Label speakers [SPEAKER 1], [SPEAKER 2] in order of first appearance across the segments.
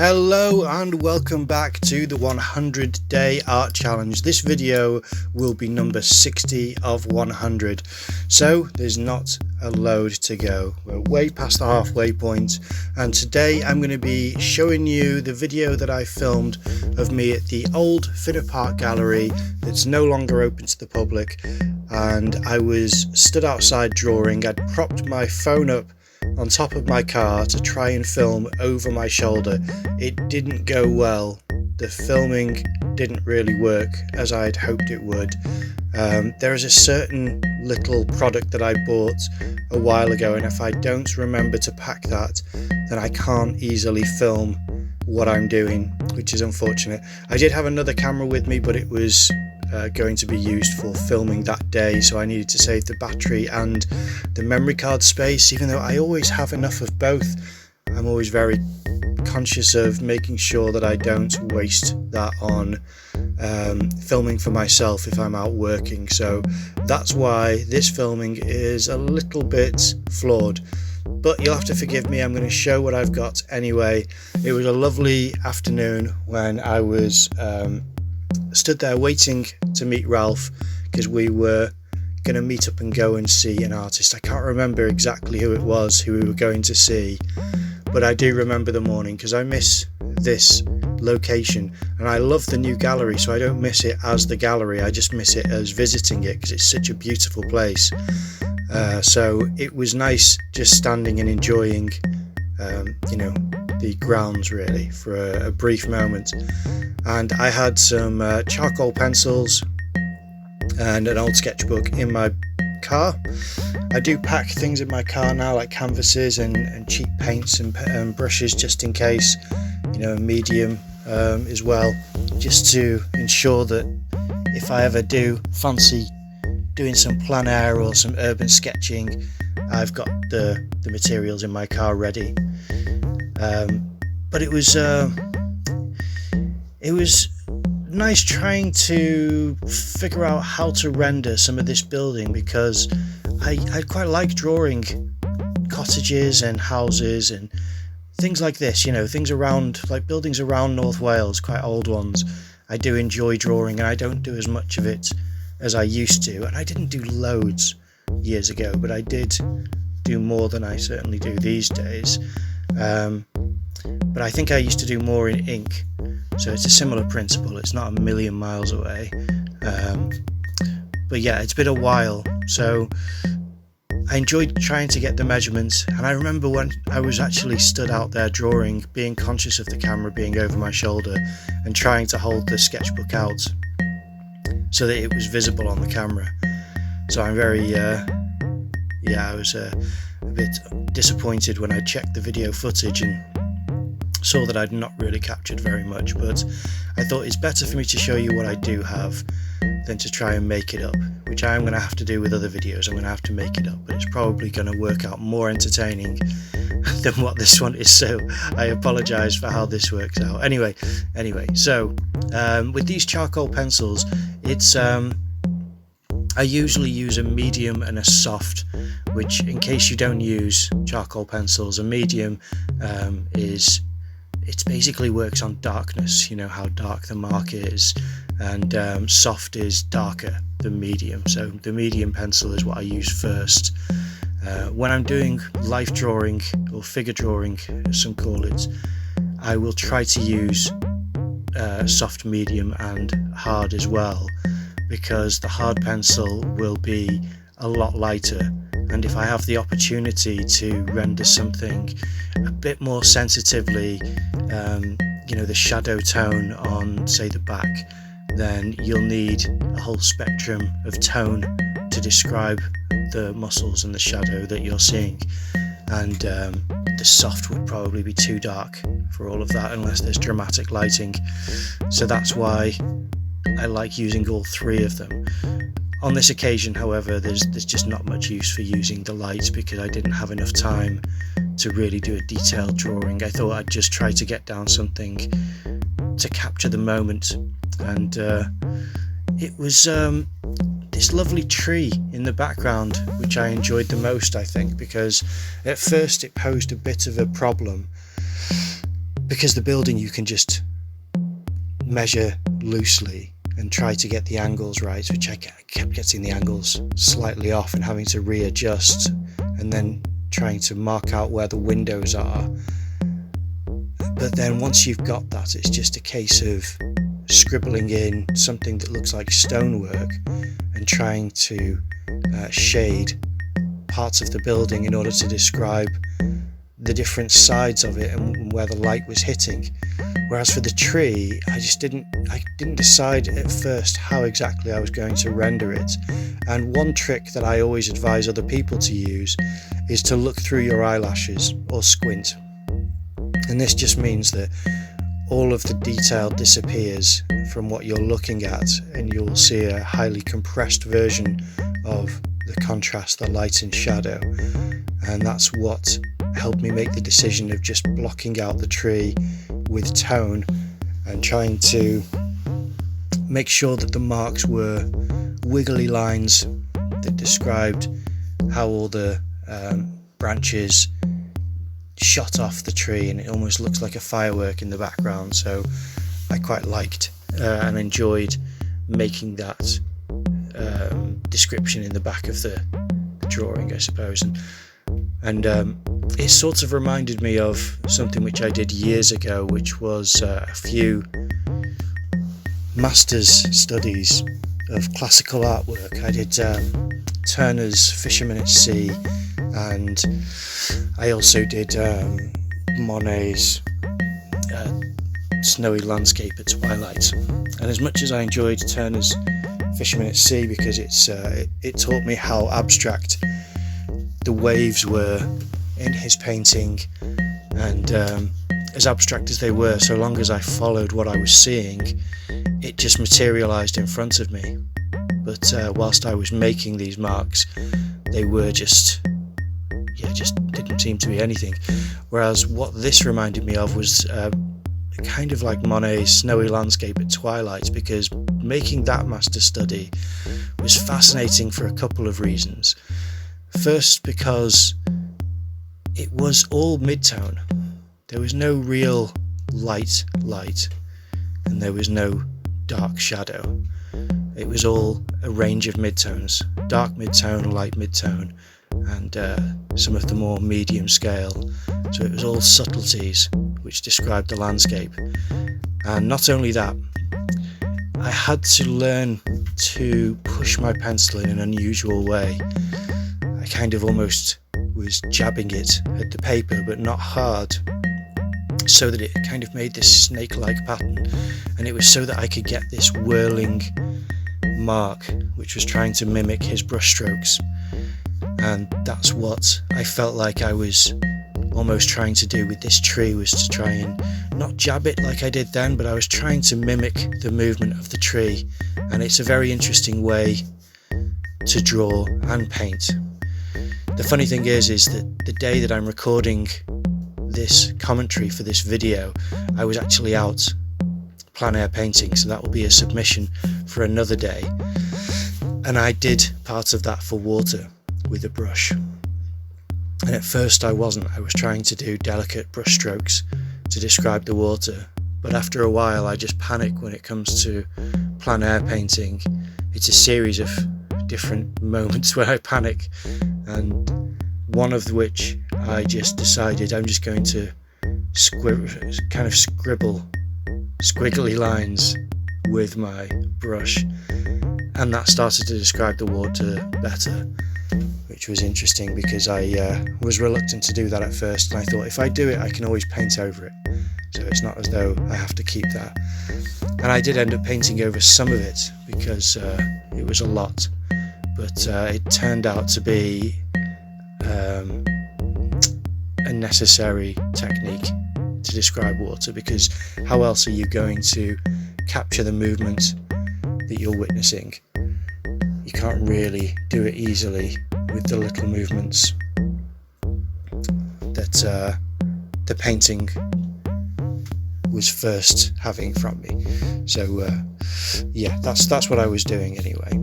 [SPEAKER 1] Hello and welcome back to the 100 Day Art Challenge. This video will be number 60 of 100, so there's not a load to go. We're way past the halfway point, and today I'm going to be showing you the video that I filmed of me at the old Finner Park gallery that's no longer open to the public, and I was stood outside drawing. I'd propped my phone up on top of my car to try and film over my shoulder. It didn't go well. The filming didn't really work as I'd hoped it would. There is a certain little product that I bought a while ago, and if I don't remember to pack that, then I can't easily film what I'm doing, which is unfortunate. I did have another camera with me, but it was going to be used for filming that day, so I needed to save the battery and the memory card space. Even though I always have enough of both, I'm always very conscious of making sure that I don't waste that on filming for myself if I'm out working. So that's why this filming is a little bit flawed, but you'll have to forgive me. I'm going to show what I've got anyway. It was a lovely afternoon when I was stood there waiting to meet Ralph, because we were going to meet up and go and see an artist. I can't remember exactly who it was who we were going to see, but I do remember the morning because I miss this location, and I love the new gallery, so I don't miss it as the gallery, I just miss it as visiting it because it's such a beautiful place. So it was nice just standing and enjoying the grounds really for a brief moment. And I had some charcoal pencils and an old sketchbook in my car. I do pack things in my car now, like canvases and cheap paints and brushes, just in case, a medium as well, just to ensure that if I ever do fancy doing some plein air or some urban sketching, I've got the materials in my car ready. But it was nice trying to figure out how to render some of this building, because I quite like drawing cottages and houses and things like this, things around, like buildings around North Wales, quite old ones. I do enjoy drawing, and I don't do as much of it as I used to, and I didn't do loads years ago, but I did do more than I certainly do these days. But I think I used to do more in ink, so it's a similar principle. It's not a million miles away, but yeah, it's been a while, so I enjoyed trying to get the measurements. And I remember when I was actually stood out there drawing, being conscious of the camera being over my shoulder and trying to hold the sketchbook out so that it was visible on the camera. So I'm very I was a bit disappointed when I checked the video footage and saw that I'd not really captured very much, but I thought it's better for me to show you what I do have than to try and make it up, which I am going to have to do with other videos. I'm going to have to make it up, but it's probably going to work out more entertaining than what this one is, so I apologise for how this works out. Anyway, so with these charcoal pencils, it's I usually use a medium and a soft, which, in case you don't use charcoal pencils, a medium it basically works on darkness, how dark the mark is, and soft is darker than medium. So the medium pencil is what I use first. When I'm doing life drawing or figure drawing, as some call it, I will try to use soft, medium and hard as well, because the hard pencil will be a lot lighter, and if I have the opportunity to render something a bit more sensitively, the shadow tone on, say, the back, then you'll need a whole spectrum of tone to describe the muscles and the shadow that you're seeing, and the soft would probably be too dark for all of that unless there's dramatic lighting. So that's why I like using all three of them. On this occasion, however, there's just not much use for using the light, because I didn't have enough time to really do a detailed drawing. I thought I'd just try to get down something to capture the moment, and it was this lovely tree in the background which I enjoyed the most, I think, because at first it posed a bit of a problem because the building you can just measure loosely and try to get the angles right, which I kept getting the angles slightly off and having to readjust, and then trying to mark out where the windows are. But then once you've got that, it's just a case of scribbling in something that looks like stonework and trying to shade parts of the building in order to describe the different sides of it and where the light was hitting. Whereas for the tree, I didn't decide at first how exactly I was going to render it. And one trick that I always advise other people to use is to look through your eyelashes or squint. And this just means that all of the detail disappears from what you're looking at, and you'll see a highly compressed version of the contrast, the light and shadow. And that's what helped me make the decision of just blocking out the tree with tone and trying to make sure that the marks were wiggly lines that described how all the branches shot off the tree, and it almost looks like a firework in the background. So I quite liked and enjoyed making that description in the back of the drawing, I suppose. And it sort of reminded me of something which I did years ago, which was a few master's studies of classical artwork. I did Turner's Fisherman at Sea, and I also did Monet's Snowy Landscape at Twilight. And as much as I enjoyed Turner's Fisherman at Sea because it taught me how abstract the waves were in his painting, and as abstract as they were, so long as I followed what I was seeing, it just materialized in front of me. But whilst I was making these marks, they were just didn't seem to be anything. Whereas what this reminded me of was kind of like Monet's Snowy Landscape at Twilight, because making that master study was fascinating for a couple of reasons. First, because it was all mid-tone. There was no real light, and there was no dark shadow. It was all a range of midtones, dark mid-tone, light mid-tone, and some of the more medium scale. So it was all subtleties which described the landscape. And not only that, I had to learn to push my pencil in an unusual way. I kind of almost was jabbing it at the paper, but not hard, so that it kind of made this snake-like pattern, and it was so that I could get this whirling mark which was trying to mimic his brushstrokes. And that's what I felt like I was almost trying to do with this tree, was to try and not jab it like I did then, but I was trying to mimic the movement of the tree. And it's a very interesting way to draw and paint. The funny thing is that the day that I'm recording this commentary for this video, I was actually out plein air painting, so that will be a submission for another day. And I did part of that for water with a brush. And at first I was trying to do delicate brush strokes to describe the water, but after a while I just panic when it comes to plein air painting. It's a series of different moments where I panic, and one of which I just decided I'm just going to scribble squiggly lines with my brush, and that started to describe the water better, which was interesting because I was reluctant to do that at first, and I thought if I do it I can always paint over it, so it's not as though I have to keep that. And I did end up painting over some of it because it was a lot, but it turned out to be a necessary technique to describe water, because how else are you going to capture the movement that you're witnessing? You can't really do it easily with the little movements that the painting was first having from me. So yeah, that's what I was doing anyway.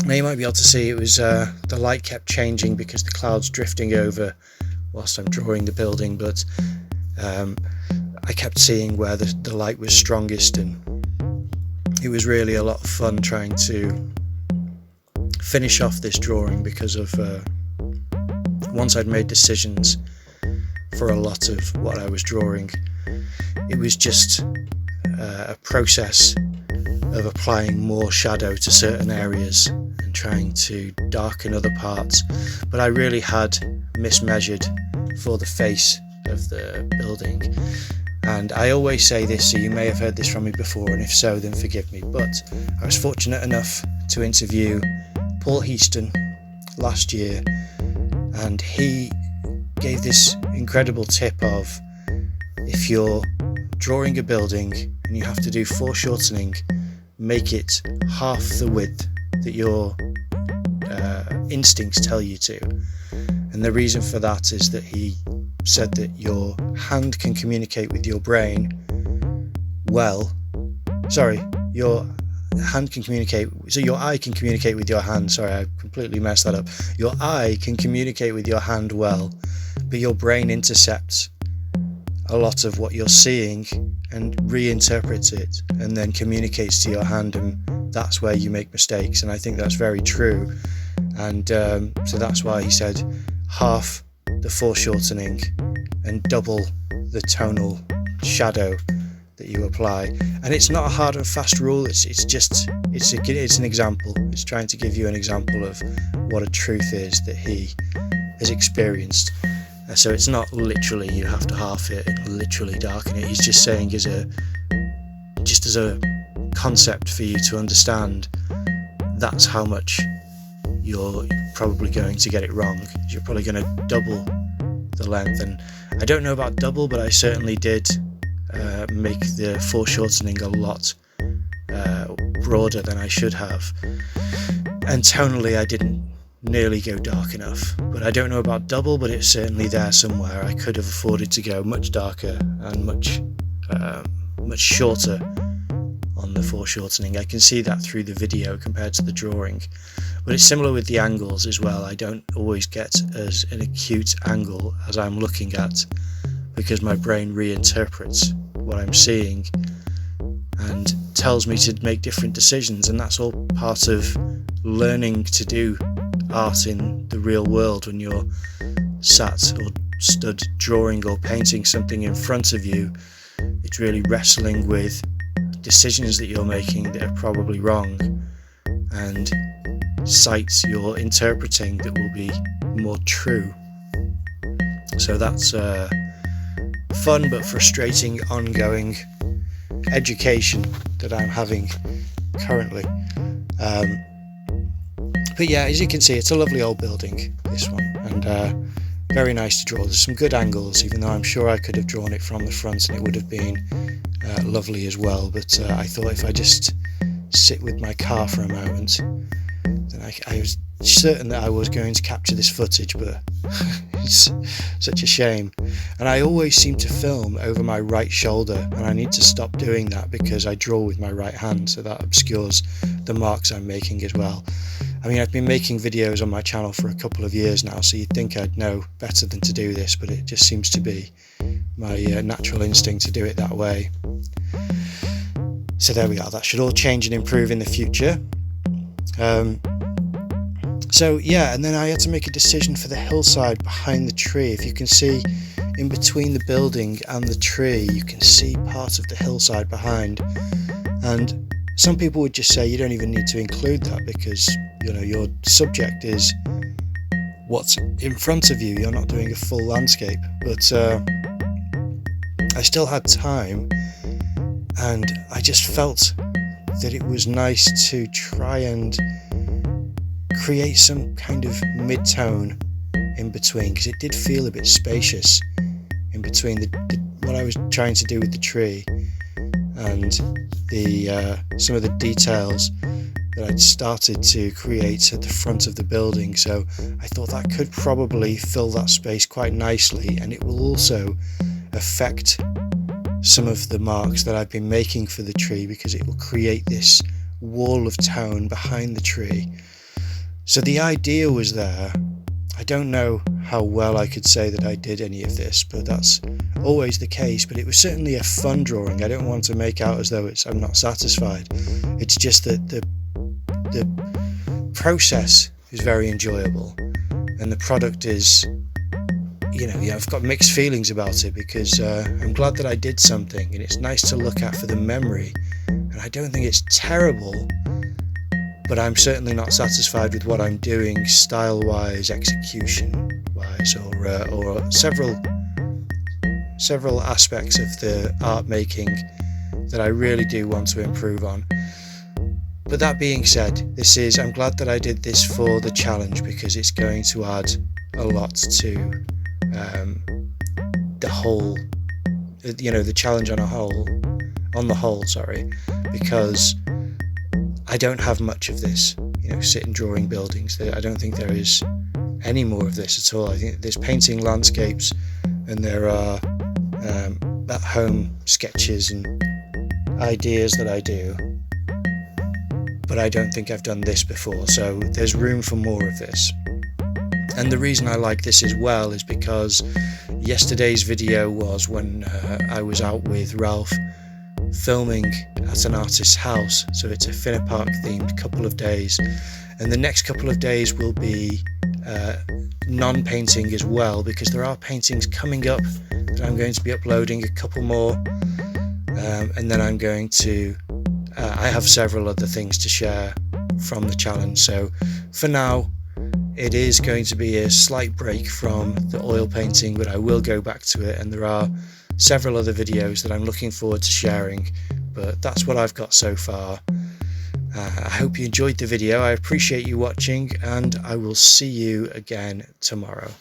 [SPEAKER 1] Now you might be able to see it was the light kept changing because the clouds drifting over whilst I'm drawing the building, but I kept seeing where the light was strongest, and it was really a lot of fun trying to finish off this drawing, because of once I'd made decisions for a lot of what I was drawing, it was just a process of applying more shadow to certain areas and trying to darken other parts. But I really had mismeasured for the face of the building, and I always say this, so you may have heard this from me before, and if so, then forgive me, but I was fortunate enough to interview Paul Heaston last year, and he gave this incredible tip of, if you're drawing a building and you have to do foreshortening, make it half the width that your instincts tell you to. And the reason for that is that he said that your hand can communicate with your brain your hand can communicate, so your eye can communicate with your hand. Sorry, I completely messed that up. Your eye can communicate with your hand well, but your brain intercepts a lot of what you're seeing and reinterprets it and then communicates to your hand, and that's where you make mistakes. And I think that's very true. And so that's why he said half the foreshortening and double the tonal shadow that you apply. And it's not a hard and fast rule, it's an example. It's trying to give you an example of what a truth is that he has experienced. So it's not literally you have to half it and literally darken it. He's just saying as a concept for you to understand, that's how much you're probably going to get it wrong. You're probably going to double the length, and I don't know about double, but I certainly did make the foreshortening a lot broader than I should have, and tonally I didn't nearly go dark enough. But I don't know about double, but it's certainly there somewhere. I could have afforded to go much darker and much shorter on the foreshortening. I can see that through the video compared to the drawing. But it's similar with the angles as well. I don't always get as an acute angle as I'm looking at, because my brain reinterprets what I'm seeing and tells me to make different decisions. And that's all part of learning to do art in the real world. When you're sat or stood drawing or painting something in front of you, it's really wrestling with decisions that you're making that are probably wrong, and sights you're interpreting that will be more true. So that's fun but frustrating ongoing education that I'm having currently. But yeah, as you can see, it's a lovely old building, this one, and very nice to draw. There's some good angles, even though I'm sure I could have drawn it from the front and it would have been lovely as well. But I thought if I just sit with my car for a moment, then I was certain that I was going to capture this footage, but it's such a shame. And I always seem to film over my right shoulder, and I need to stop doing that because I draw with my right hand, so that obscures the marks I'm making as well. I mean, I've been making videos on my channel for a couple of years now, so you'd think I'd know better than to do this, but it just seems to be my natural instinct to do it that way. So there we are. That should all change and improve in the future. So yeah, and then I had to make a decision for the hillside behind the tree. If you can see in between the building and the tree, you can see part of the hillside behind. And some people would just say you don't even need to include that because, you know, your subject is what's in front of you. You're not doing a full landscape. But I still had time, and I just felt that it was nice to try and create some kind of mid-tone in between, because it did feel a bit spacious in between what I was trying to do with the tree and the some of the details that I'd started to create at the front of the building. So I thought that could probably fill that space quite nicely, and it will also affect some of the marks that I've been making for the tree, because it will create this wall of tone behind the tree. So the idea was there. I I don't know how well I could say that I did any of this, but that's always the case. But it was certainly a fun drawing. I don't want to make out as though I'm not satisfied. It's just that the process is very enjoyable, and the product is, I've got mixed feelings about it, because I'm glad that I did something, and it's nice to look at for the memory, and I don't think it's terrible, but I'm certainly not satisfied with what I'm doing style-wise, execution-wise, or several aspects of the art making that I really do want to improve on. But that being said, I'm glad that I did this for the challenge, because it's going to add a lot to the whole, the challenge on the whole, because I don't have much of this, sit and drawing buildings. I don't think there is any more of this at all. I think there's painting landscapes, and there are at-home sketches and ideas that I do, but I don't think I've done this before, so there's room for more of this. And the reason I like this as well is because yesterday's video was when I was out with Ralph filming at an artist's house, so it's a Finner Park themed couple of days, and the next couple of days will be non-painting as well, because there are paintings coming up that I'm going to be uploading, a couple more, and then I'm going to I have several other things to share from the challenge. So for now, it is going to be a slight break from the oil painting, but I will go back to it, and there are several other videos that I'm looking forward to sharing, but that's what I've got so far. I hope you enjoyed the video. I appreciate you watching, and I will see you again tomorrow.